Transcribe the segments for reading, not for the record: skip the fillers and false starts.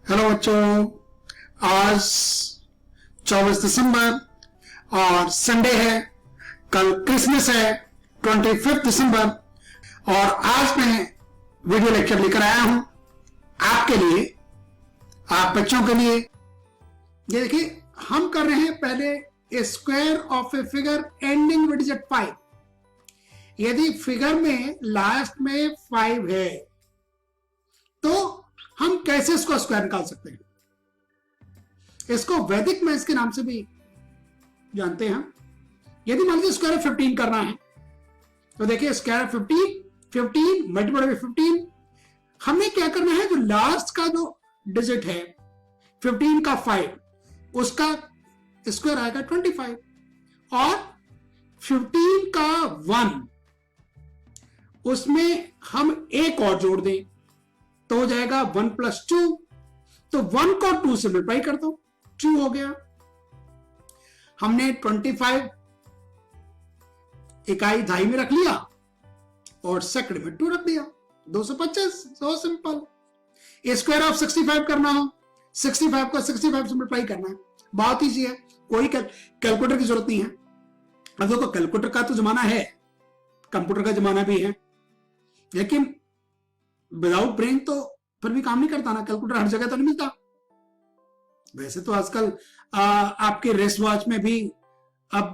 Hello बच्चों, आज 24 दिसंबर और संडे है। कल क्रिसमस है 25 दिसंबर। और आज मैं वीडियो लेक्चर लेकर आया हूं आपके लिए, आप बच्चों के लिए। ये देखिए, हम कर रहे हैं पहले a square of a figure ending with digit 5। यदि फिगर में लास्ट में 5 है तो हम कैसे इसको स्क्वायर निकाल सकते हैं? इसको वैदिक मैथ्स के नाम से भी जानते हैं। यदि मान लीजिए स्क्वायर 15 करना है तो देखिए स्क्वायर 15 मल्टीप्लाई बाय 15। हमें क्या करना है, जो लास्ट का जो डिजिट है 15 का 5, उसका स्क्वायर आएगा 25, और 15 का 1 उसमें हम एक और जोड़ दें तो हो जाएगा 1 + 2। तो 1 को 2 से मल्टीप्लाई कर दो, 2 हो गया। हमने 25 इकाई दहाई में रख लिया और सेकंड में 2 रख दिया, 225। So simple. स्क्वायर ऑफ 65 करना हो, 65 को 65 से मल्टीप्लाई करना है, बहुत ईजी है, कोई कैलकुलेटर की जरूरत नहीं है। अब देखो, कैलकुलेटर का तो जमाना है, कंप्यूटर का जमाना भी है, लेकिन विदाउट ब्रेन तो फिर भी काम नहीं करता ना। कैलकुलेटर हर जगह तो नहीं मिलता। वैसे तो आजकल आपके रेस्ट वॉच में भी अब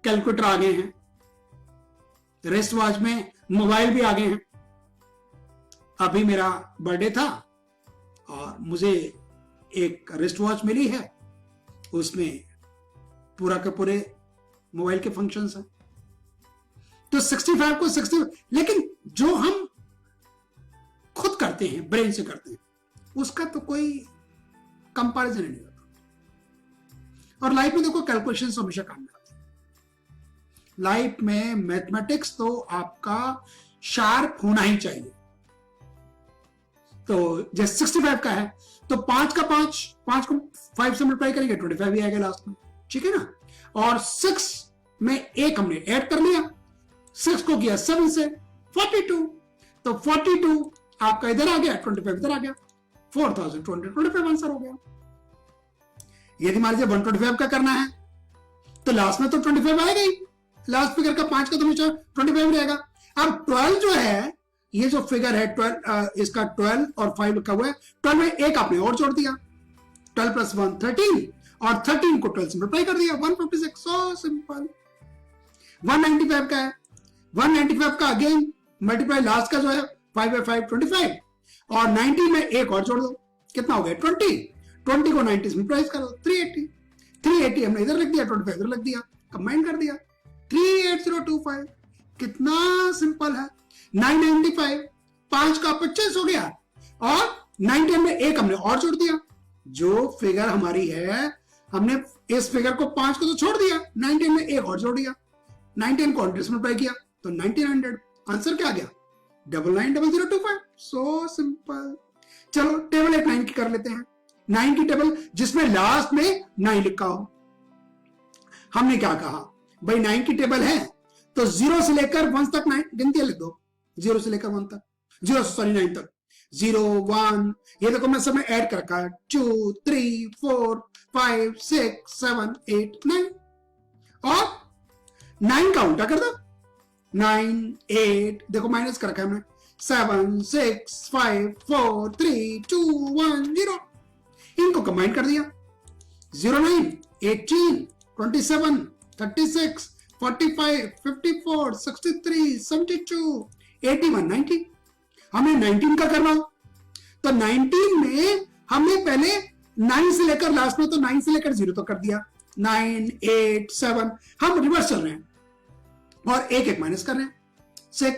कैलकुलेटर आ गए हैं, रेस्ट वॉच में मोबाइल भी आ गए हैं। अभी मेरा बर्थडे था और मुझे एक रेस्ट वॉच मिली है, उसमें पूरा के पूरे मोबाइल के फंक्शंस हैं। तो 65 को 60, लेकिन जो हम खुद करते हैं, ब्रेन से करते हैं, उसका तो कोई कंपैरिजन नहीं होता। और लाइफ में देखो, कैलकुलेशन हमेशा काम में आती है। लाइफ में मैथमेटिक्स तो आपका शार्प होना ही चाहिए। तो जैसे 65 का है तो 5 का 5 को 5 से मल्टीप्लाई करेंगे, 25 ही आएगा लास्ट में, ठीक है ना। और 6 में एक हमने ऐड कर लिया, 6 को किया 7 से 42, तो 42 आपका इधर आ गया, 25 इधर आ गया, 4225 आंसर हो गया। यदि मान लीजिए 125 का करना है तो लास्ट में तो 25 आएगा ही, लास्ट फिगर का 5 का तो नीचे 25 रहेगा। अब 12 जो है, ये जो फिगर है 12, इसका 12 और 5 लिखा हुआ है, 12 में एक आपने और जोड़ दिया, 12 + 1 13, और 13 को 12 से मल्टीप्लाई कर दिया, 156। So simple. 195 का है, 195 का अगेन मल्टीप्लाई लास्ट का जो है 5 × 5 25, और 90 में एक और जोड़ दो, कितना हो गया 20 को 90 से मल्टीप्लाई करो, 380 हमने इधर लिख दिया, 25 इधर लिख दिया, कंबाइन कर दिया, 38025। कितना सिंपल है। 995, 5 का 25 हो गया, और 90 में एक हमने और जोड़ दिया। जो फिगर हमारी है, हमने इस फिगर को 5 को तो छोड़ दिया, 90 में एक और जोड़ दिया, 90 को 100 से मल्टीप्लाई किया तो 1900। आंसर क्या आ गया, 990025। So simple. चलो टेबल एक 9 की कर लेते हैं। 9 की टेबल जिसमें लास्ट में 9 लिखा हो। हमने क्या कहा भाई, 9 की टेबल है तो 0 से लेकर 1 तक 9 गिनतियां लिख दो, 0 से लेकर 1 तक, 9 तक, 0 1, ये देखो मैं सब में ऐड कर रखा है, 2 3 4 5 6 7 8 9, और 9 का उल्टा कर दो, 9 8, देखो माइनस कर रखा है हमने, 7 6 5 4 3 2 1 0। इनको कंबाइन कर दिया, 09 18 27 36 45 54 63 72 81 90। हमें 19 का करना हो तो 19 में हमने पहले 9 से लेकर लास्ट में, तो 9 से लेकर 0 तक कर दिया, 9 8 7। हम रिवर्स चल रहे हैं और एक एक माइनस कर रहे हैं, 6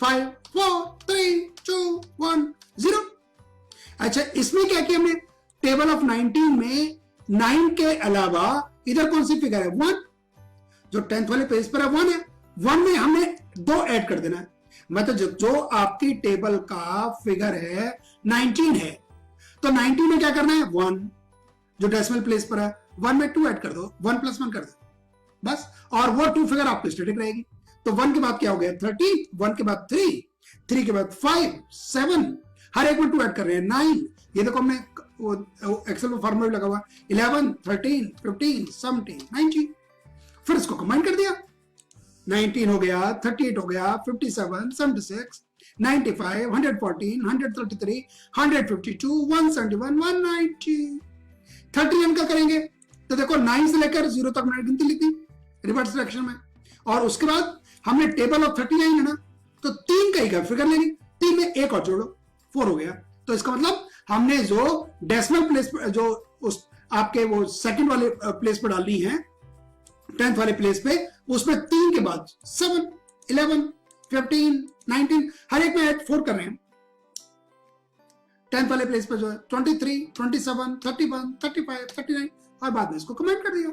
5 4 3 2 1 0। अच्छा, इसमें क्या किया हमने, टेबल ऑफ 19 में 9 के अलावा इधर कौन सी फिगर है, 1, जो 10th वाले पेज पर है 1 है, 1 में हमने 2 ऐड कर देना है। मतलब जो आपकी टेबल का फिगर है 19 है, तो 19 में क्या करना है, 1, जो डेसिमल प्लेस पर है 1 में 2 ऐड कर दो, 1 + 1 कर दो बस, और वो 2 फिगर आपकी स्टैटिक रहेगी। तो 1 के बाद क्या हो गया 30, 1 के बाद 3 के बाद 5 7, हर एक में 2 ऐड कर रहे हैं 9, ये देखो हमने वो एक्सेल में फॉर्मूला लगा हुआ 11, 13, 15, 17, 19, फिर इसको कंबाइन कर दिया, 19 हो गया, 38 हो गया, 57, 76, 95, 114, 133, 152, 171, 190, 39 का करेंगे तो देखो 9 से लेकर 0 तक मैंने गिनती लिखी रिवर्स डायरेक्शन में, और उसके बाद हमने टेबल ऑफ 39 है ना, तो 3 का ही फिगर लेंगे, 3 में एक और जोड़ो 4 हो गया। तो इसका मतलब हमने जो डेसिमल प्लेस जो उस आपके वो सेकंड वाले प्लेस पर डालनी है 10th वाले प्लेस पे, उसमें 3 के बाद 7, 11, 15, 19 हर एक में ऐड 4 कर रहे हैं। 10th वाले प्लेस पे जो है 23, 27, 31, 35, 39 और बाद में इसको कमेंट कर दिया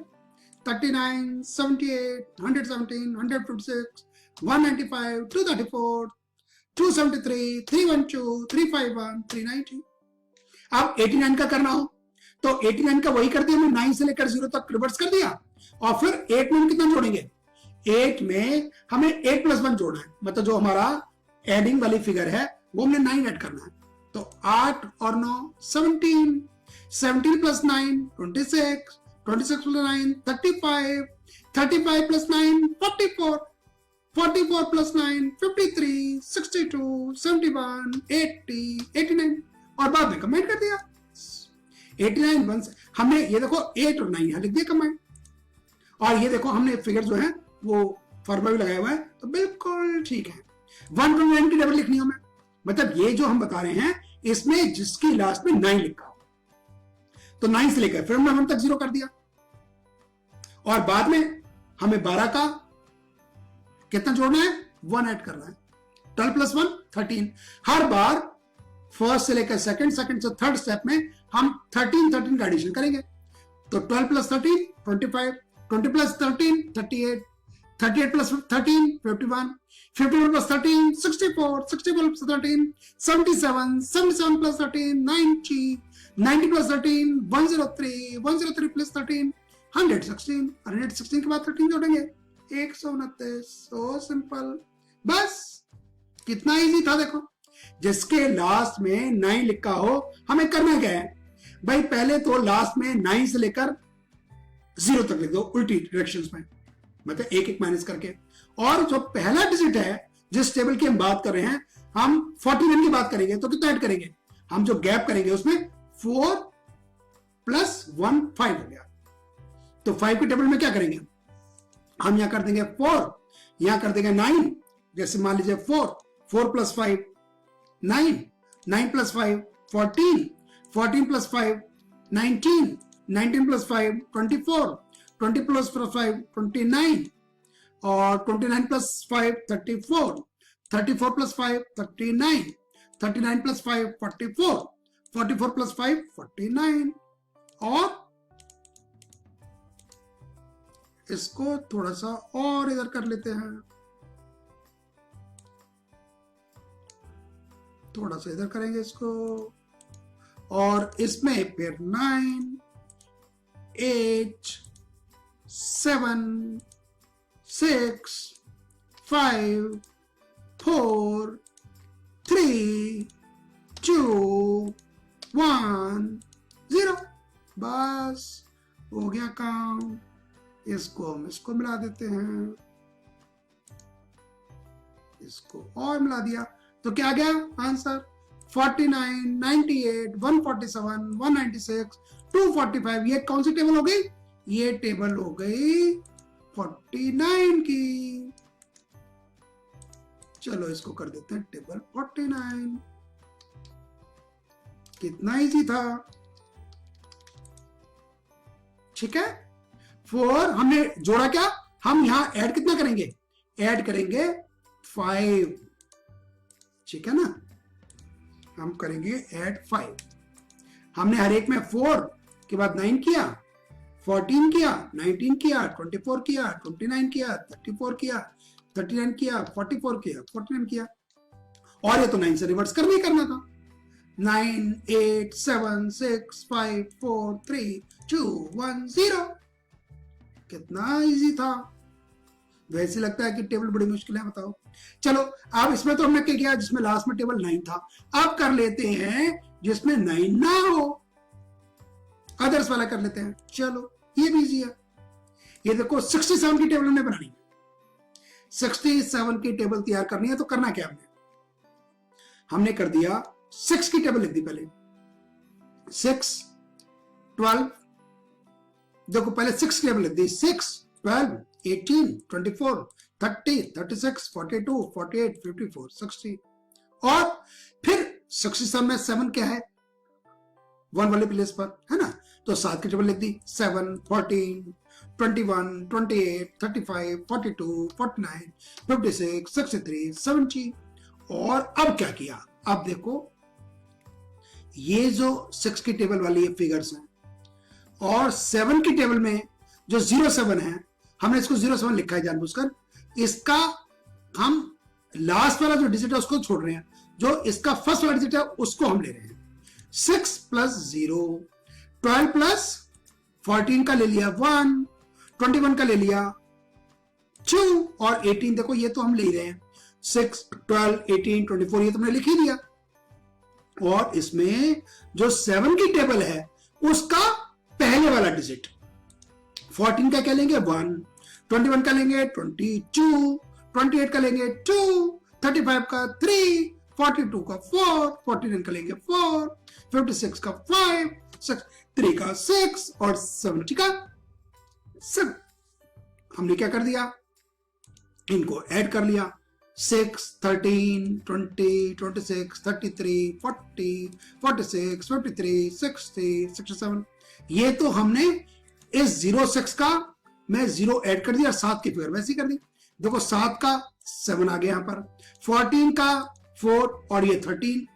39, 78, 117, 156, 195, 234, 273, 312, 351, 390। अब 89 का करना हो तो 89 का वही कर दिया, हमने 9 से लेकर 0 तक रिवर्स कर दिया, और फिर 8 में कितना जोड़ेंगे, 8 में हमें 8 + 1 जोड़ना है, मतलब जो हमारा एडिंग वाली फिगर है वो हमने 9 ऐड करना है। तो 8 और 9 17, 17 + 9 26, 26 + 9 35, 35 + 9 44, 44 + 9 53, 62, 71, 80, 89 और बाद में कमेंट कर दिया 89 1 हमने ये देखो 8 और 9 यहां लिख दिया कमेंट, और ये देखो हमने फिगर जो है वो फॉर्मूला भी लगाया हुआ है, तो बिल्कुल ठीक है। 1 to 9 की टेबल लिखनी है हमें, मतलब ये जो हम बता रहे हैं इसमें जिसकी लास्ट में 9 लिखा हो, तो 9 से लेकर फिर हमने 1 तक 0 कर दिया, और बाद में हमें 12 का कितना जोड़ना है, 1 ऐड करना है, 12 + 1 13। हर बार फर्स्ट से लेकर सेकंड, सेकंड से थर्ड स्टेप में हम 13 का एडिशन करेंगे, तो 12 + 13 25, 20 + 13 38, 38 + 13 51, 51 + 13 64, 64 + 13 77, 77 + 13 90, 90 + 13 103, 103 + 13 116, 116 के बाद 13 जोड़ेंगे 129। सो सिंपल, बस कितना इजी था। देखो जिसके लास्ट में 9 लिखा हो हमें करना क्या है भाई, पहले तो लास्ट में 9 से लेकर 0 तक लिख दो उल्टी डायरेक्शंस में, मतलब एक एक माइनस करके, और जो पहला डिजिट है जिस टेबल की हम बात कर रहे हैं, हम 49 की बात करेंगे तो कितना ऐड करेंगे, हम जो गैप करेंगे उसमें 4 + 1 5 हो गया, तो 5 की टेबल में क्या करेंगे, हम यहां कर देंगे 4, यहां कर देंगे 9, जैसे मान लीजिए 4 + 5 9, 9 + 5 14, 14 + 5 19, 19 + 5 24, 20 + 5 29, और 29 + 5 34, 34 + 5 39, 39 + 5 44, 44 + 5 49, और इसको थोड़ा सा और इधर कर लेते हैं, थोड़ा सा इधर करेंगे इसको, और इसमें फिर 9 8 7 6 5 4 3 2 1 0, बस हो गया काम। इसको हम इसको मिला देते हैं, इसको और मिला दिया तो क्या आ गया आंसर 49, 98, 147, 196, 245। ये कौन सी टेबल हो गई, ये टेबल हो गई 49 की। चलो इसको कर देते हैं टेबल 49। कितना इजी था, ठीक है। 4 हमने जोड़ा क्या, हम यहां ऐड कितना करेंगे, ऐड करेंगे 5, ठीक है ना, हम करेंगे ऐड 5। हमने हर एक में 4 के बाद 9 किया, 14 किया, 19 किया, 24 किया, 29 किया, 34 किया, 39 किया, 44 किया, 49 किया, और ये तो 9 से रिवर्स करना ही करना था। 9 8 7 6 5 4 3 2 1 0। कितना इजी था, वैसे लगता है कि टेबल बड़ी मुश्किल है, बताओ। चलो अब इसमें तो हमने क्या किया, जिसमें लास्ट में टेबल 9 था, अब कर लेते हैं जिसमें 9 ना हो, अदर्स वाला कर लेते हैं। चलो ये भी इजी है। ये देखो 67 की टेबल हमने बनानी है, 67 की टेबल तैयार करनी है। तो करना क्या हमने कर दिया 6 की टेबल लिख दी पहले, 6 12, देखो पहले 6 की टेबल लिख दी, 6 12 18 24 30 36 42 48 54 60, और फिर 67 में 7 क्या है, 1 वाले प्लेस पर है ना, तो 7 की टेबल लिख दी, 7 14 21 28 35 42 49 56 63 70। और अब क्या किया, अब देखो ये जो 6 की टेबल वाली फिगर्स हैं और 7 की टेबल में जो 07 है, हमने इसको 07 लिखा है जानबूझकर। इसका हम लास्ट वाला जो डिजिट है उसको छोड़ रहे हैं, जो इसका फर्स्ट वाला डिजिट है उसको हम ले रहे हैं। 6 प्लस 0, 12 प्लस 14 का ले लिया 1, 21 का ले लिया 2, और 18 देखो ये तो हम ले रहे हैं, 6 12 18 24 ये तुमने लिख ही दिया। और इसमें जो 7 की टेबल है उसका पहले वाला डिजिट 14 का क्या लेंगे 1, 21 का लेंगे 22, 28 का लेंगे 2, 35 का 3, 42 का 4, 49 का लेंगे 4, 56 का 5, 3 का 6 और 70 का 7। हमने क्या कर दिया, इनको ऐड कर लिया, 6 13 20 26 33 40 46 53 60 67। ये तो हमने इस 06 का मैं 0 ऐड कर दिया, 7 की फिगर वैसी कर दी। देखो 7 का 7 आ गया यहां पर, 14 का 4 और ये 13।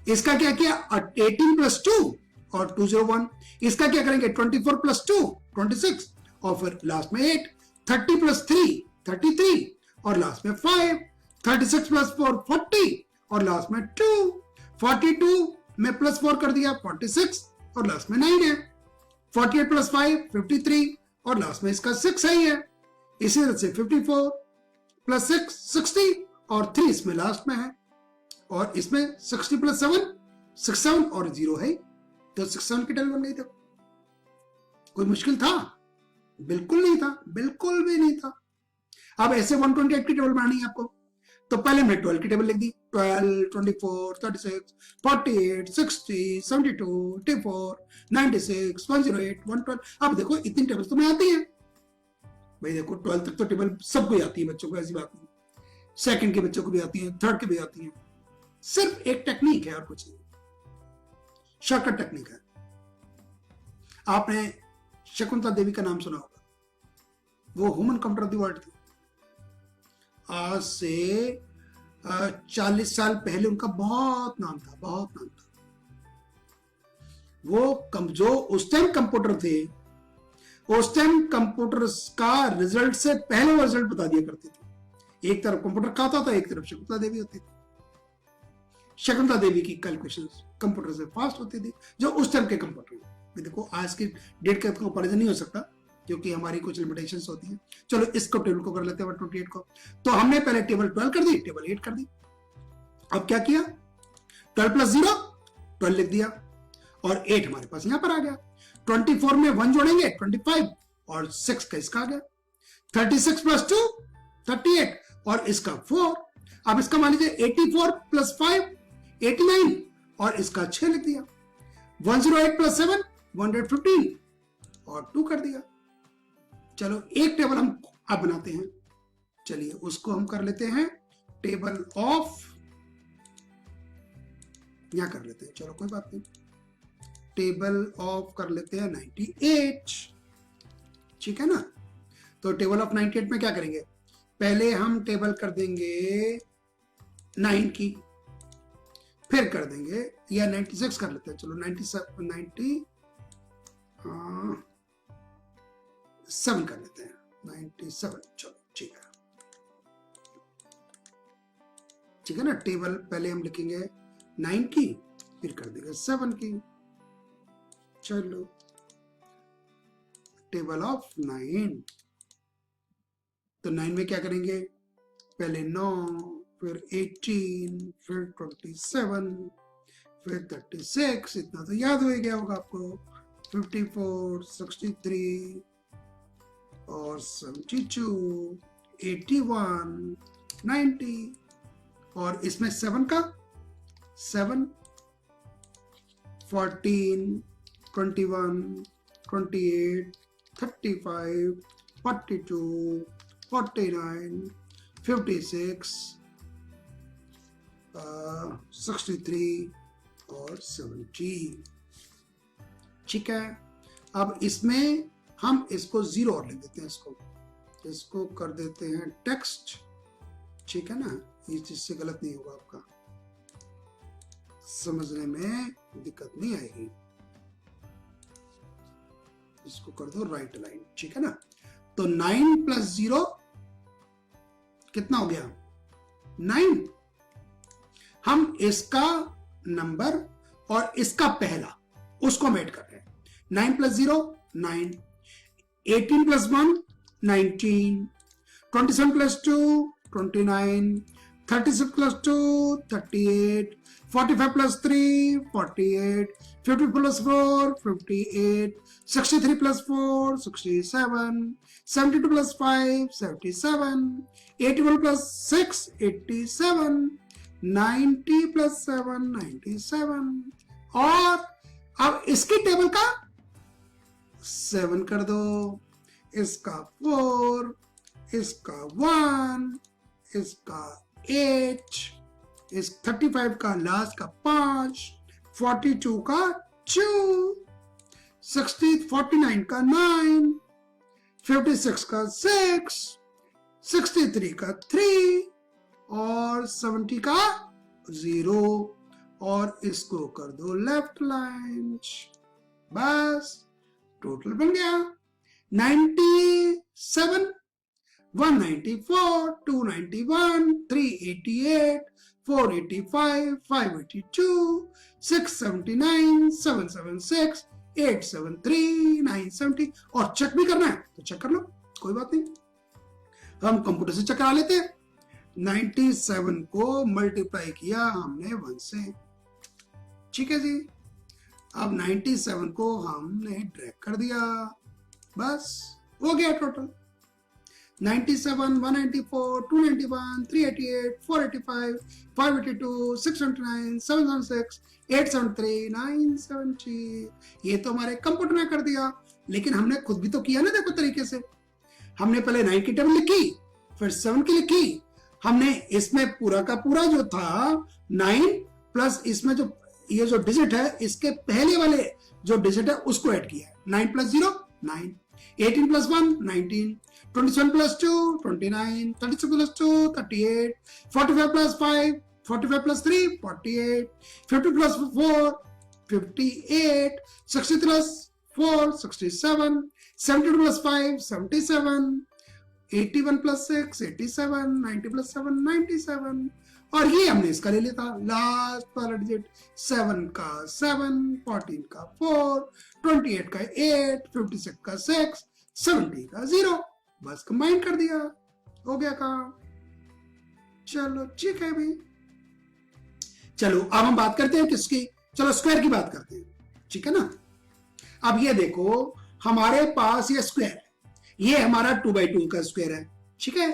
इसका क्या किया 18 प्लस 2 और 201। इसका क्या करेंगे 24 प्लस 2 26 और फिर लास्ट में 8, 30 प्लस 3 33 और लास्ट में 5, 36 प्लस 4 40 और लास्ट में 2, 42 में प्लस 4 कर दिया 46 और लास्ट में 9 है, 48 प्लस 5 53 और लास्ट में इसका 6 ही है। इसी तरह से 54 प्लस 6 60 और 3 इसमें लास्ट में है, और इसमें 60 प्लस 7 67 और 0 है, तो 67 की टेबल बन गई। तो कोई मुश्किल था? बिल्कुल नहीं था, बिल्कुल भी नहीं था। अब ऐसे 128 की टेबल बनानी है आपको, तो पहले मैं 12 की टेबल लिख दी, 12 24 36 48 60 72 84 96 108 112। अब देखो इतनी टेबल तो मैं आती है भाई, देखो 12 तक तो टेबल सबको आती है बच्चों को, ऐसी बात नहीं। सेकंड के बच्चों को भी आती है, थर्ड के भी आती है। सिर्फ एक टेक्निक है और कुछ नहीं, शॉर्टकट टेक्निक है। आपने शकुंतला देवी का नाम सुना होगा, वो human computer of the world थी। आज से 40 साल पहले उनका बहुत नाम था, बहुत नाम था। वो जो उस टाइम कंप्यूटर थे, उस टाइम कंप्यूटर का रिजल्ट से पहले वो रिजल्ट बता दिया करते थे। एक तरफ कंप्यूटर का होता था, एक तरफ शकुंतला देवी होती थी। शकुंतला देवी की कैलकुलेशंस कंप्यूटर से फास्ट होती थी, जो उस टाइम के कंप्यूटर। देखो आज की डेट का कंपैरिजन नहीं हो सकता क्योंकि हमारी कुछ लिमिटेशंस होती हैं। चलो इसको टेबल को कर लेते हैं 128 को। तो हमने पहले टेबल 12 कर दी, टेबल 8 कर दी। अब क्या किया 12 प्लस 0 12 लिख दिया, और 8 हमारे पास यहां पर आ गया। 24 में 1 जोड़ेंगे 25 और 6 का इसका आ गया। 36 प्लस 2 38 और इसका 4। अब इसका मान लीजिए 84 प्लस 5 89 और इसका 6 लिख दिया। 108 प्लस 7 115 और 2 कर दिया। चलो एक टेबल हम अब बनाते हैं, चलिए उसको हम कर लेते हैं टेबल ऑफ, यहां कर लेते हैं, चलो कोई बात नहीं, टेबल ऑफ कर लेते हैं 98। ठीक है ना। तो टेबल ऑफ 98 में क्या करेंगे, पहले हम टेबल कर देंगे 9 की, फिर कर देंगे या 96 कर लेते हैं, चलो 97 7 कर लेते हैं 97। चलो ठीक है, ठीक है ना। टेबल पहले हम लिखेंगे 9 की, फिर कर देंगे 7 की। चलो टेबल ऑफ 9, तो 9 में क्या करेंगे, पहले 9 फिर 18 फिर 27 फिर 36, इतना तो याद हो ही गया होगा आपको, 54, 63 और 72, 81, 90 और इसमें 7 का 7, 14, 21, 28, 35, 42, 49, 56, 63 और 70। ठीक है, अब इसमें हम इसको 0 और लिख देते हैं, इसको कर देते हैं टेक्स्ट। ठीक है ना, इस चीज से गलत नहीं होगा, आपका समझने में दिक्कत नहीं आएगी। इसको कर दो राइट लाइन। ठीक है ना, तो 9 + 0 कितना हो गया? 9। हम इसका नंबर और इसका पहला उसको हम ऐड कर रहे हैं। 9 + 0 9, 18 + 1 19, 27 + 2 29, 36 + 2 38, 45 + 3 48, 50 + 4 58, 63 + 4 67, 72 + 5 77, 81 + 6 87, 90 + 7 97 और अब इसकी टेबल का 7 कर दो, इसका 4, इसका 1, इसका 8, इस 35 का लास्ट का 5, 42 का 2, 60 49 का 9, 56 का 6, 63 का 3 और 70 का 0 और इसको कर दो लेफ्ट लाइन। बस टोटल बन गया 97, 194, 291, 388, 485, 582, 679, 776, 873, 970 और चेक भी करना है तो चेक कर लो, कोई बात नहीं, हम कंप्यूटर से चेक करा लेते हैं। 97 को मल्टीप्लाई किया हमने 1 से। ठीक है जी, अब 97 को हमने ड्रैग कर दिया, बस हो गया टोटल 97, 194, 291, 388, 485, 582, 679, 776, 873, 970। ये तो हमारे कंप्यूटर ने कर दिया, लेकिन हमने खुद भी तो किया ना, देखो तरीके से। हमने पहले 9 की टेबल लिखी, फिर 7 की लिखी, हमने इसमें पूरा का पूरा जो था 9 प्लस इसमें जो ये जो डिजिट है इसके पहले वाले जो डिजिट है उसको ऐड किया है। 9 + 0 9, 18 + 1 19, 27 + 2 29, 36 + 2 38, 45 + 5 45 + 3 48, 50 + 4 58, 60 + 4 67, 72 + 5 77, 81 + 6 87, 90 + 7 97 और ये हमने इसका ले लिया था लास्ट वाला डिजिट 7 का 7, 14 का 4, 28 का 8, 56 का 6, 70 का 0, बस कंबाइन कर दिया, हो गया काम। चलो ठीक है भाई, चलो अब हम बात करते हैं किसकी, चलो स्क्वायर की बात करते हैं। ठीक है ना, अब ये देखो हमारे पास ये स्क्वायर है, ये हमारा 2/2 का स्क्वायर है। ठीक है,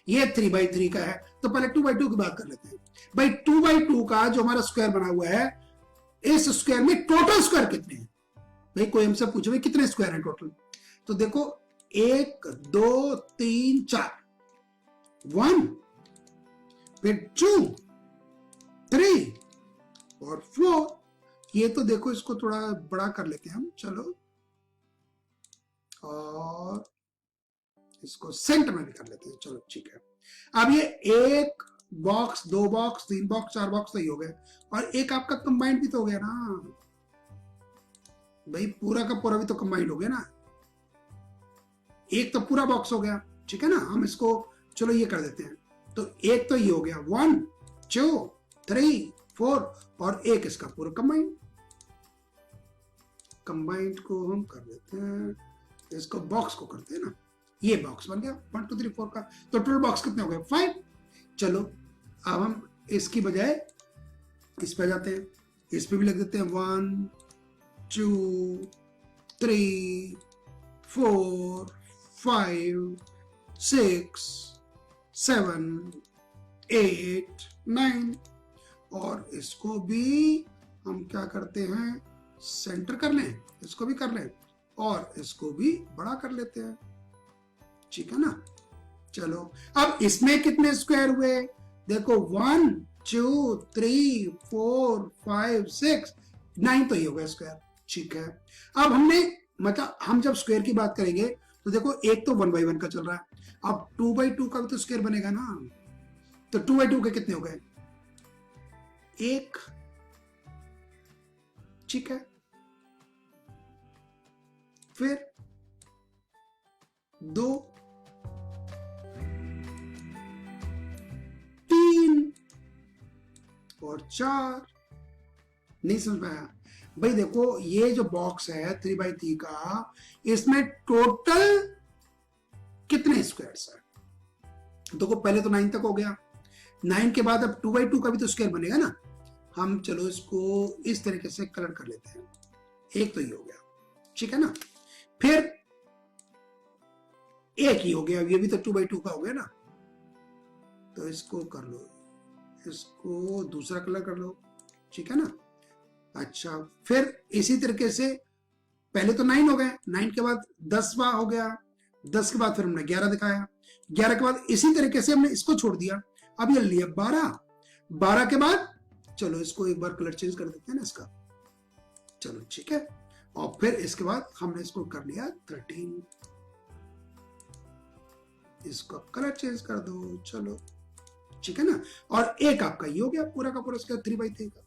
ये 3/3 का है, तो पहले 2/2 की बात कर लेते हैं भाई। 2/2 का जो हमारा स्क्वायर बना हुआ है, इस स्क्वायर में टोटल स्क्वायर कितने हैं भाई? कोई हमसे पूछे भाई कितने स्क्वायर हैं टोटल, तो देखो 1 2 3 4, 1 फिर 2 3 और 4। ये तो देखो इसको थोड़ा बड़ा कर लेते हैं हम, चलो, और इसको सेंटर में भी कर लेते हैं, चलो ठीक है। अब ये 1 बॉक्स 2 बॉक्स 3 बॉक्स 4 बॉक्स सही हो गए, और एक आपका कंबाइंड भी तो हो गया ना भाई, पूरा का पूरा भी तो कंबाइंड हो गया ना, एक तो पूरा बॉक्स हो गया। ठीक है ना, हम इसको चलो ये कर देते हैं, तो एक तो ये हो गया 1 2 3 4 और एक इसका पूरा कंबाइंड को हम कर देते हैं, इसको बॉक्स को करते हैं ना, ये बॉक्स बन गया 1 2 3 4 का, तो टोटल बॉक्स कितने हो गए 5। चलो अब हम इसकी बजाय इस पे जाते हैं, इस पे भी लिख देते हैं 1 2 3 4 5 6 7 8 9 और इसको भी हम क्या करते हैं, सेंटर कर लें, इसको भी कर लें और इसको भी बड़ा कर लेते हैं, ठीक है ना। चलो अब इसमें कितने स्क्वायर हुए, देखो 1 2 3 4 5 6 9 तो ये हो गया स्क्वायर, ठीक है। अब हमने मतलब हम जब स्क्वायर की बात करेंगे तो देखो एक तो 1/1 का चल रहा है, अब 2/2 का भी तो स्क्वायर बनेगा ना, तो 2/2 के कितने हो गए, 1, ठीक है। फिर 2 3 और 4, नहीं समझ पाया भाई। देखो ये जो बॉक्स है 3/3 का, इसमें टोटल कितने स्क्वायर्स है, देखो पहले तो 9 तक हो गया, 9 के बाद अब 2/2 का भी तो स्क्वायर बनेगा ना। हम चलो इसको इस तरीके से कलर कर लेते हैं, एक तो ये हो गया, ठीक है ना। फिर एक ही हो गया, ये भी तो 2/2 का हो गया ना, तो इसको कर लो, इसको दूसरा कलर कर लो, ठीक है ना। अच्छा फिर इसी तरीके से पहले तो 9 हो गए, 9 के बाद 10वां हो गया, 10 के बाद फिर हमने 11 दिखाया, 11 के बाद इसी तरीके से हमने इसको छोड़ दिया, अब ये लिया 12, 12 के बाद चलो इसको एक बार कलर चेंज कर देते हैं ना इसका, चलो ठीक है। और फिर इसके बाद हमने इसको कर लिया 13, इसको कलर चेंज कर दो, चलो ठीक है ना। और एक आपका ये हो गया पूरा का पूरा इसका 3/3 का।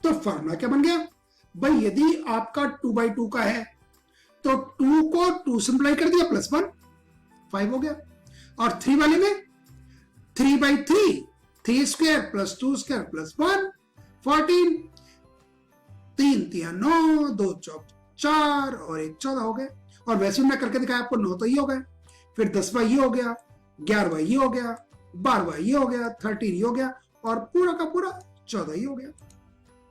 तो फॉर्मूला क्या बन गया भाई, यदि आपका 2/2 का है तो 2 को 2 सिंप्लाई कर दिया +1 5 हो गया, और 3 वाले में 3/3 3 स्क्वायर +2 स्क्वायर +1 14, 3 3 9 2 चौक 4 और 1 14 हो गए। और वैसे मैं करके दिखाया आपको, 9 तो ये हो गए, फिर 10वां ये हो गया, 11वां ये हो गया, 12वां ये हो गया, 13 ये हो गया, और पूरा का पूरा 14 ये हो गया,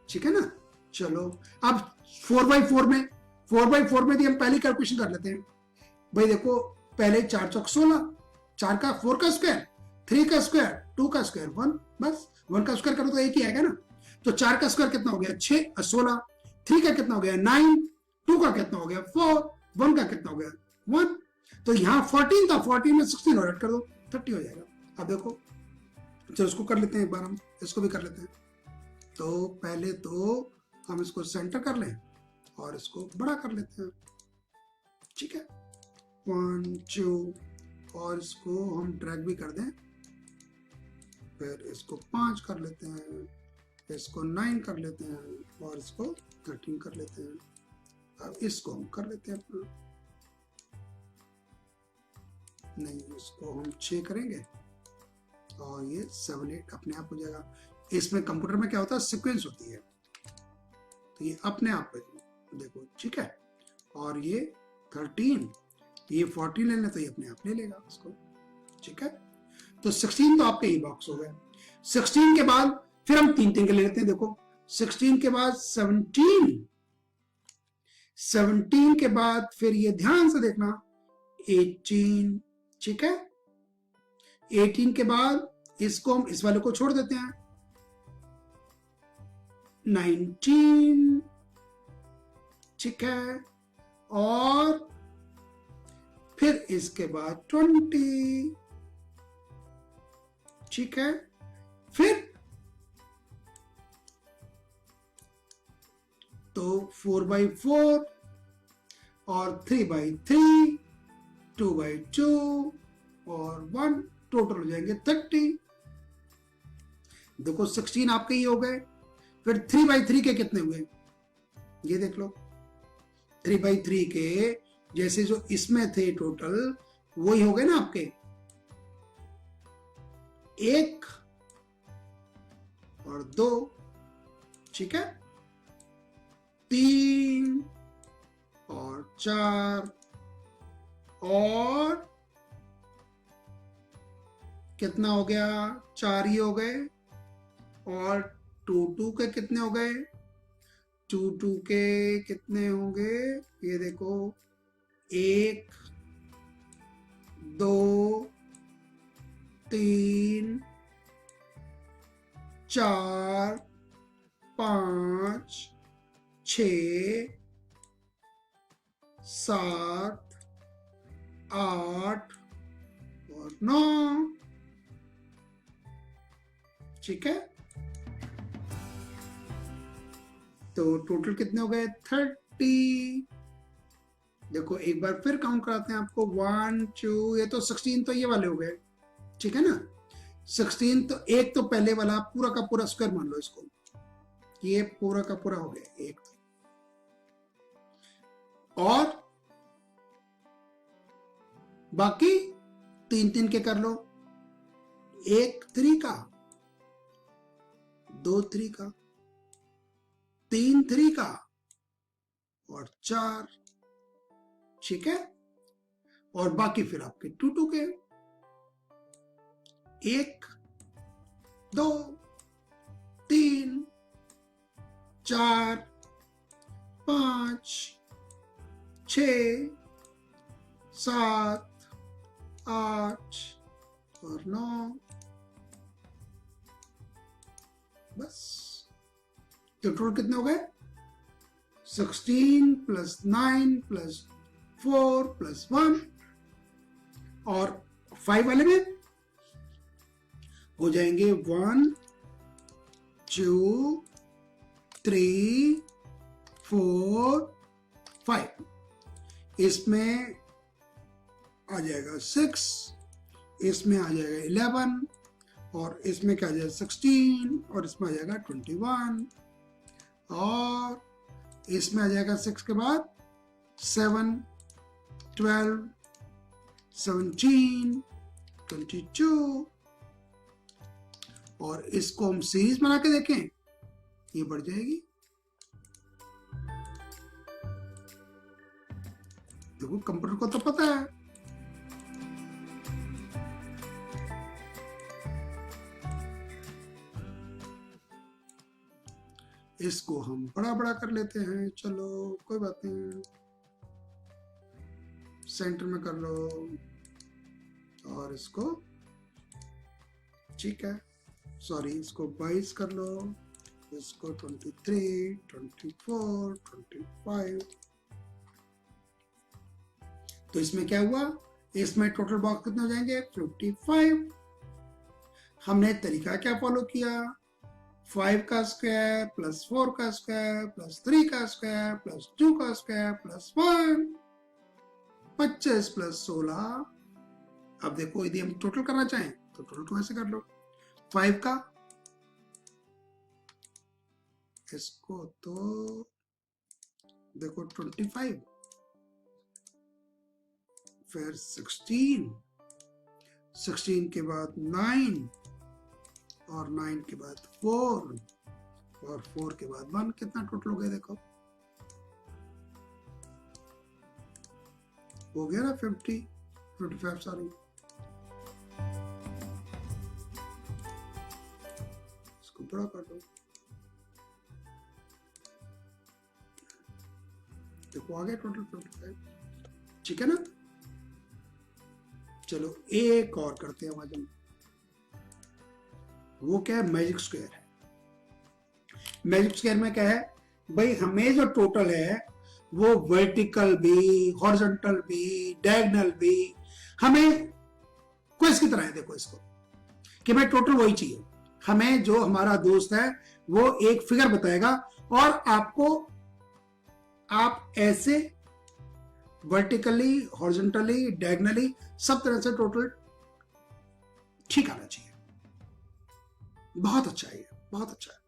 ठीक है ना। चलो अब 4/4 में, 4/4 में भी हम पहली कैलकुलेशन कर लेते हैं भाई। देखो पहले 4 चौक 16, 4 का 4 का स्क्वायर, 3 का स्क्वायर, 2 का स्क्वायर 1, बस 1 का स्क्वायर करो तो एक ही आएगा ना। तो 4 का स्क्वायर कितना हो गया 6 16, 3 का कितना हो गया 9, 2 का कितना हो गया 4, 1 का कितना हो गया 1। तो यहाँ 14 था, 14 में 16 और ऐड कर दो 30 हो जाएगा। अब देखो चलो इसको कर लेते हैं एक बार, हम इसको भी कर लेते हैं। तो पहले तो हम इसको सेंटर कर लें और इसको बड़ा कर लेते हैं, ठीक है 1 2, और इसको हम ड्रैग भी कर दें, फिर इसको 5 कर लेते हैं, इसको 9 कर लेते हैं और इसको 13 कर लेते हैं। अब इसको हम कर लेते हैं अपना, नहीं इसको हम 6 करेंगे और ये 7 8 अपने आप हो जाएगा। इसमें कंप्यूटर में क्या होता है सीक्वेंस होती है, तो ये अपने आप देखो ठीक है। और ये 13, ये 14 लेना तो ये अपने आप ले लेगा उसको, ठीक है। तो 16 तो आपके ये बॉक्स हो गए। 16 के बाद फिर हम 3 3 के ले लेते हैं, देखो 16 के बाद 17, 17 के बाद फिर ये ध्यान से देखना 18, ठीक है। 18 के बाद इसको हम इस वाले को छोड़ देते हैं 19, ठीक है। और फिर इसके बाद 20, ठीक है। फिर तो 4/4 और 3/3, 2/2 और 1, टोटल हो जाएंगे 30। देखो 16 आपके ये हो गए, फिर 3/3 के कितने हुए ये देख लो, 3/3 के जैसे जो इसमें थे टोटल वही हो गए ना आपके, 1 और 2, ठीक है, 3 और 4 और कितना हो गया 4 ही हो गए, और 2 के कितने हो गए? 2 के कितने होंगे? ये देखो, 1 2 3 4 5 6 7 8 और 9। ठीक है, तो टोटल कितने हो गए? 30। देखो एक बार फिर काउंट कराते हैं आपको। 1 2, ये तो 16 तो ये वाले हो गए, ठीक है ना। 16 तो एक तो पहले वाला पूरा का पूरा स्क्वायर मान लो इसको, ये पूरा का पूरा हो गया एक। और बाकी 3 के कर लो। 1 3 का, 2 3 का, 3 3 का और 4। ठीक है, और बाकी फिर आपके 2 के। 1 2 3 4 5 6 7 8 और 9। बस, तो टोटल कितने हो गए? 16 + 9 + 4 + 1। और 5 वाले में हो जाएंगे 1 2 3 4 5। इसमें आ जाएगा 6, इसमें आ जाएगा 11, और इसमें क्या आ जाएगा 16, और इसमें आ जाएगा 21, और इसमें आ जाएगा 6 के बाद 7 12 17 22। और इसको हम सीरीज बना के देखें, ये बढ़ जाएगी। देखो कंप्यूटर को तो पता है। इसको हम बड़ा बड़ा कर लेते हैं, चलो कोई बात नहीं, सेंटर में कर लो, और इसको ठीक है, सॉरी इसको 22 कर लो, इसको 23 24 25। तो इसमें क्या हुआ? इसमें टोटल बॉक्स कितने हो जाएंगे? 55। हमने तरीका क्या फॉलो किया? 5 का स्क्वायर प्लस 4 का स्क्वायर प्लस 3 का स्क्वायर प्लस 2 का स्क्वायर प्लस 1, 25 + 16। अब देखो यदि हम टोटल करना चाहें तो टोटल को ऐसे कर लो। 5 का, इसको तो देखो 25, फिर 16 के बाद 9, और 9 के बाद 4, और 4 के बाद 1। कितना टोटल हो गया? देखो हो गया ना 55, सॉरी। इसको बड़ा कर दो, देखो आ गया टोटल 55। ठीक है ना। चलो एक और करते हैं आज हम। वो क्या है? मैजिक स्क्वायर है। मैजिक स्क्वायर में क्या है भाई? हमें जो टोटल है वो वर्टिकल भी, हॉरिजॉन्टल भी, डायगोनल भी, हमें क्विज की तरह है। देखो इसको कि भाई टोटल वही चाहिए हमें। जो हमारा दोस्त है वो एक फिगर बताएगा, और आपको आप ऐसे वर्टिकली, हॉरिजॉन्टली, डायगोनली सब तरह से टोटल ठीक आना चाहिए। बहुत अच्छा है, बहुत अच्छा है।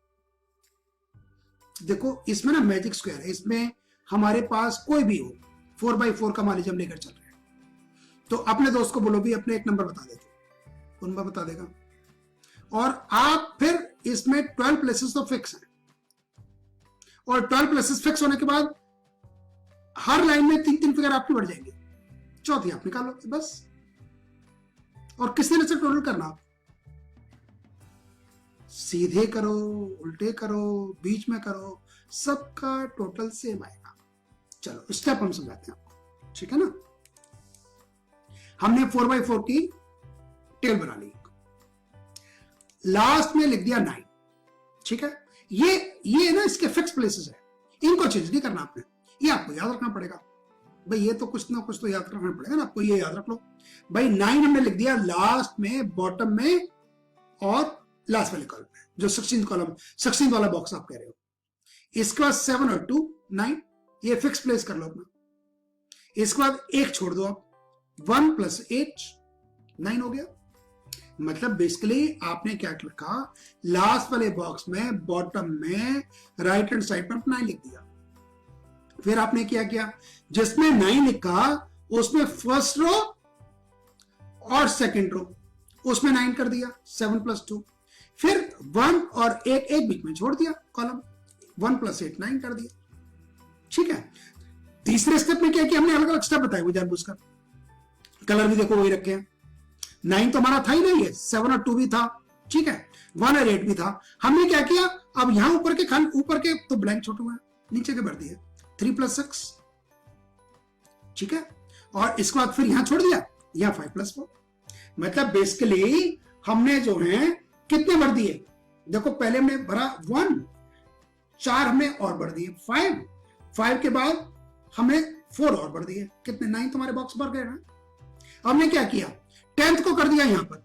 देखो इसमें ना मैजिक स्क्वायर है, इसमें हमारे पास कोई भी हो, 4x4 का मान लीजिए हम लेकर चल रहे हैं, तो अपने दोस्त को बोलो भी अपने एक नंबर बता देते, उनका बता देगा। और आप फिर इसमें 12 प्लेसेस तो फिक्स है, और 12 प्लेसेस फिक्स होने के बाद हर लाइन में 3-3 फिगर आपकी बढ़ जाएंगे, चौथी आप निकालो बस। और किस तरह से टोटल करना आप, सीधे करो, उल्टे करो, बीच में करो, सबका टोटल सेम आएगा। चलो स्टेप हम समझाते हैं आपको, ठीक है ना। हमने 4x4 की टेल बना ली, लास्ट में लिख दिया 9, ठीक है। ये ना इसके फिक्स प्लेसेस है, इनको चेंज नहीं करना आपने, ये आपको याद रखना पड़ेगा भाई, ये तो कुछ ना कुछ तो याद रखना पड़ेगा ना आपको, ये याद रख लो भाई। 9 हमने लिख दिया लास्ट में, बॉटम में और लास्ट वाले कॉलम में, जो 16 कॉलम 16 वाला बॉक्स आप कह रहे हो। इसके बाद 7 और 2 9, ये फिक्स प्लेस कर लो अपना। इसके बाद एक छोड़ दो आप, 1 + 8 9 हो गया। मतलब बेसिकली आपने क्या लिखा, लास्ट वाले बॉक्स में बॉटम में राइट हैंड साइड पर 9 लिख दिया। फिर आपने क्या किया, जिसमें 9 लिखा उसमें फर्स्ट रो और सेकंड रो उसमें 9 कर दिया, 7 + 2। फिर 1 और 1 बीच में छोड़ दिया कॉलम, 1 + 8 9 कर दिया, ठीक है। तीसरे स्टेप में क्या किया हमने, अलग अलग स्टेप बताए वो जानबूझकर, कलर भी देखो वही रखे हैं। 9 तो हमारा था ही नहीं है, 7 और 2 भी था, ठीक है, 1 और 8 भी था। हमने क्या किया, अब यहां ऊपर के तो ब्लैंक छोटे हुए हैं, नीचे के भर दिए, 3 + 6, ठीक है। और इसके बाद फिर यहां छोड़ दिया, यहां 5 + 4। मतलब बेसिकली हमने जो है कितने भर दिए, देखो पहले हमने भरा 1, 4 हमने और भर दिए, 5 के बाद हमने 4 और भर दिए, कितने 9 तुम्हारे बॉक्स भर गए ना। हमने क्या किया, 10th को कर दिया यहां पर,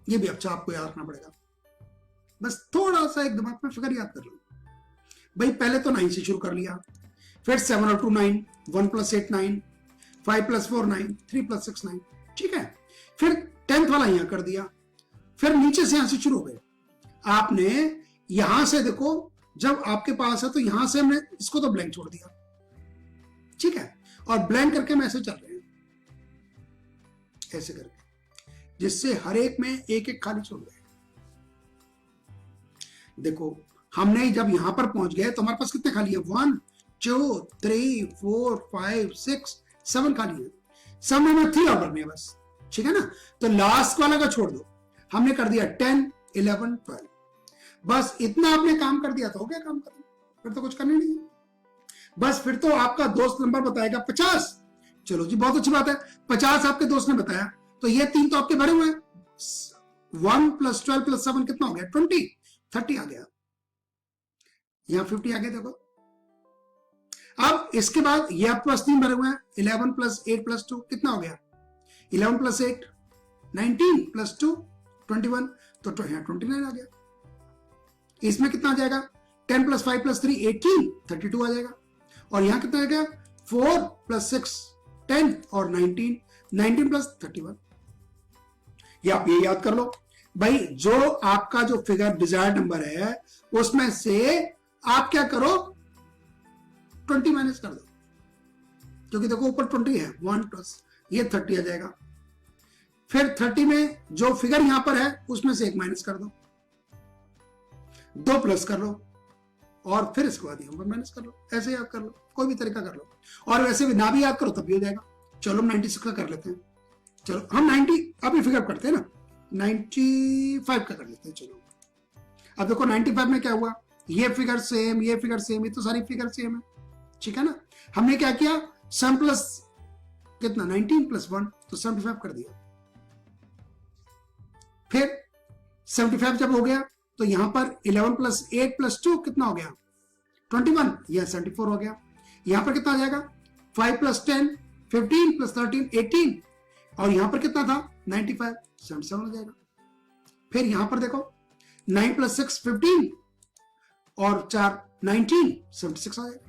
ये भी अच्छा आपको याद रखना पड़ेगा, बस थोड़ा सा एक दिमाग में फिगर याद कर लो भाई। पहले तो 9 से शुरू कर लिया, फिर 7 और 2 9, 1 + 8 9, 5 + 4 9, 3 + 6 9, ठीक है। फिर 10th वाला यहां कर दिया, फिर नीचे से यहां से शुरू हो गए। आपने यहां से देखो, जब आपके पास है तो यहां से हमने इसको तो ब्लैंक छोड़ दिया, ठीक है। और ब्लैंक करके हम ऐसे चल रहे हैं, ऐसे करके, जिससे हर एक में एक एक खाली छोड़ गए। देखो हमने जब यहां पर पहुंच गए तो हमारे पास कितने खाली है, 1 2 3 4 5 6 7 खाली है, सब में 3 और भरने हैं बस, ठीक है ना। तो लास्ट वाला का छोड़ दो, हमने कर दिया 10 11 12, बस इतना आपने काम कर दिया तो हो गया काम खत्म, फिर तो कुछ करना नहीं है। बस फिर तो आपका दोस्त नंबर बताएगा 50, चलो जी बहुत अच्छी बात है, 50 आपके दोस्त ने बताया, तो ये 3 तो आपके भरे हुए हैं, 1 + 12 + 7 कितना हो गया, 20 30 आ गया, यहां 50 आ गया। देखो अब इसके बाद ये आपके पास 3 भरे हुए हैं, 11 + 8 + 2 कितना हो गया, 11 + 8 19 + 2 21, तो यहाँ 29 आ गया। इसमें कितना आ जाएगा, 10 + 5 + 3 18 32 आ जाएगा। और यहां कितना आ गया, 4 + 6 10 और 19 19 + 31। ये आप ये याद कर लो भाई, जो आपका जो फिगर डिजायर्ड नंबर है उसमें से आप क्या करो, 20 माइनस कर दो, क्योंकि देखो ऊपर 20 है, 1 + ये 30 आ जाएगा। फिर 30 में जो फिगर यहां पर है उसमें से 1 माइनस कर दो, 2 प्लस कर लो, और फिर इसके बाद यहां पर माइनस कर लो, ऐसे याद कर लो, कोई भी तरीका कर लो। और वैसे भी ना भी याद करो तब भी हो जाएगा। चलो 96 का कर लेते हैं, चलो हम 90 अभी फिगर करते हैं ना, 95 का कर लेते हैं। चलो अब देखो 95 में क्या हुआ, ये फिगर सेम, ये फिगर सेम, ये तो सारी फिगर सेम है, ठीक है ना। हमने क्या किया, सम प्लस कितना 19 + 1 तो 75 कर दिया। फिर 75 जब हो गया तो यहां पर 11 + 8 + 2 कितना हो गया, 21, यह 74 हो गया। यहां पर कितना आ जाएगा, 5 + 10 15 + 13 18, और यहां पर कितना था 95 77 हो जाएगा। फिर यहां पर देखो 9 + 6 15 और 4 19 76 आ जाएगा।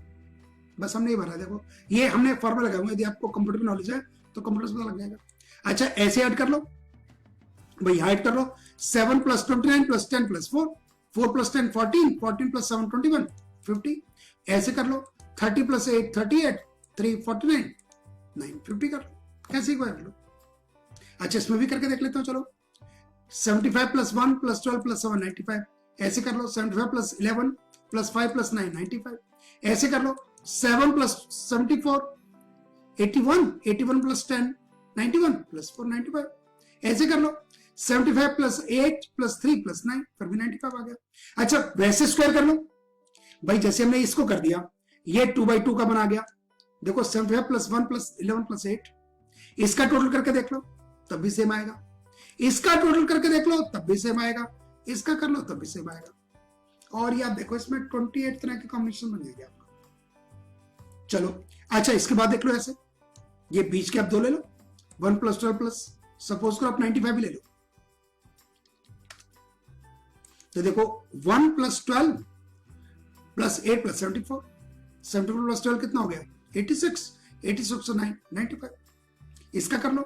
बस हमने ये भरा, देखो ये हमने फॉर्मूला लगाया, यदि आपको कंप्यूटर नॉलेज है तो कंप्यूटर से पता लग जाएगा। अच्छा ऐसे ऐड कर लो भाई, ऐड कर लो, 7 + 29 + 10 + 4 4 + 10 14 14 + 7 21 50, ऐसे कर लो, 30 + 8 38 3 49 9 50 कर लो, कैसे एक बार कर लो। अच्छा इसमें भी करके देख लेते हो, चलो 75 + 1 + 12 + 7 95, ऐसे कर लो, 75 + 11 + 5 + 9 95, ऐसे कर लो, 7 + 74 81 81 + 10 91 + 4 95, ऐसे कर लो, 75 प्लस 8 प्लस 3 प्लस 9, फिर भी 95 आ गया। अच्छा वैसे स्क्वायर कर लो भाई, जैसे हमने इसको कर दिया, ये 2/2 का बना गया। देखो 75 प्लस 1 प्लस 11 प्लस 8, इसका टोटल करके देख लो तब भी सेम आएगा, इसका टोटल करके देख लो तब भी सेम आएगा, इसका कर लो तब भी सेम आएगा। और ये आप देखो इसमें 28 तरह के कॉम्बिनेशन बन जाएंगे आपका। चलो अच्छा इसके बाद देख लो ऐसे, ये बीच के आप दो ले लो, 1 प्लस 12 प्लस, सपोज करो आप 95 भी ले लो, तो देखो 1 प्लस 12 प्लस 8 प्लस 74, 74 प्लस 12 कितना हो गया 86, 86 से 9 95। इसका कर लो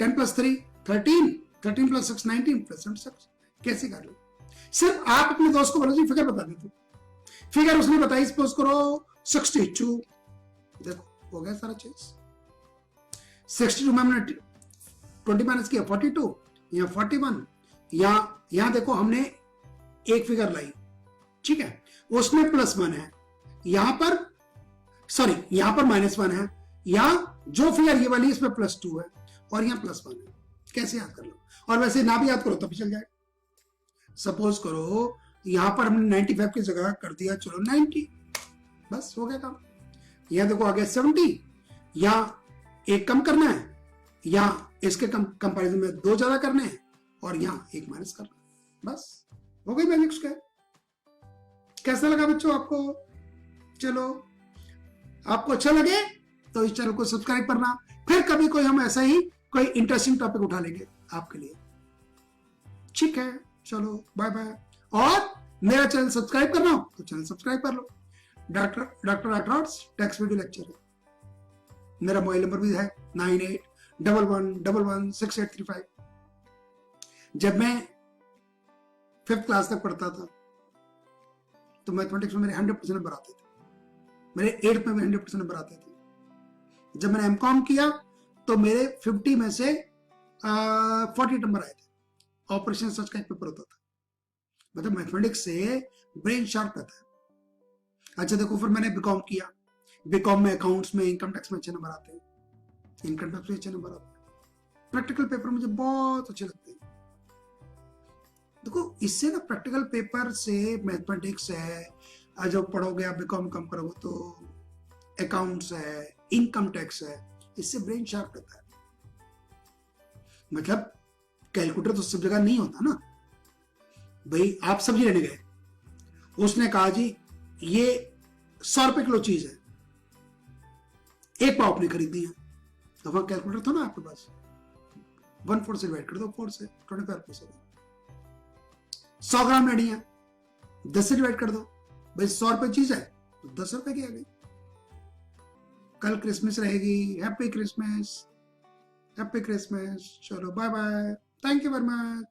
10 प्लस 3 13, 13 प्लस 6 19 प्लस 76। कैसे कर लो, सिर्फ आप अपने दोस्त को बोलो जी फिगर बता देते, फिगर उसने बताई सपोज करो 62, देखो हो गया सारा चीज। 62 में हमने 20 माइनस किया 42, या 41, यहां देखो हमने एक फिगर लाई, ठीक है, उसमें +1 है, यहां पर सॉरी यहां पर -1 है, यहां जो फिगर ये वाली इसमें +2 है और यहां +1 है। कैसे याद कर लो, और वैसे ना भी याद करो तब भी चल जाए। सपोज करो यहां पर हमने 95 की जगह कर दिया चलो 90, बस हो गया काम। यहां देखो आ गया 70, यहां एक कम करना है, यहां इसके कंपैरिजन में 2 ज्यादा करने हैं और यहां 1 माइनस करना है, बस हो गई मैजिक स्क्वायर। कैसा लगा बच्चों आपको? चलो आपको अच्छा लगे तो इस चैनल को सब्सक्राइब करना, फिर कभी कोई हम ऐसा ही कोई इंटरेस्टिंग टॉपिक उठा लेंगे आपके लिए। ठीक है चलो बाय बाय, और मेरा चैनल सब्सक्राइब करना हो तो चैनल सब्सक्राइब कर लो। Doctor Rathore text video lecture है, मेरा मोबाइल नंबर भी है 9811116835। जब मैं 5th क्लास तक पढ़ता था तो मैथमेटिक्स में मेरे 100% नंबर आते थे, मेरे 8th में भी 100% नंबर आते थे। जब मैंने एमकॉम किया तो मेरे 50 में से 40 नंबर आए थे। ऑपरेशन सच का एक पेपर होता था, मतलब मैथमेटिक्स से ब्रेन शार्प रहता है। अच्छा देखो फिर मैंने बीकॉम किया, बीकॉम में अकाउंट्स में इनकम टैक्स में अच्छे नंबर आते हैं, इनकम टैक्स में अच्छे नंबर आते हैं। प्रैक्टिकल पेपर मुझे बहुत अच्छे लगते हैं। देखो इससे ना प्रैक्टिकल पेपर से मैथमेटिक्स है जो पढ़ोगे आप, बीकॉम कम करोगे तो अकाउंट्स है, इनकम टैक्स है, इससे ब्रेन शार्प रहता है। मतलब कैलकुलेटर तो सब जगह नहीं होता ना भाई। आप सब्जी लेने गए, उसने कहा जी ये 100 रुपए किलो चीज है, एक पाव आपने खरीदनी है, तो वहां कैलकुलेटर था ना आपके पास, 1/4 से डिवाइड कर दो 4 से 25 पैसे। 100 ग्राम लेनी है, 10 से डिवाइड कर दो भाई, 100 रुपए चीज है तो 10 रुपए की आ गई। कल क्रिसमस रहेगी, हैप्पी क्रिसमस, हैप्पी क्रिसमस। चलो bye bye, thank you very much.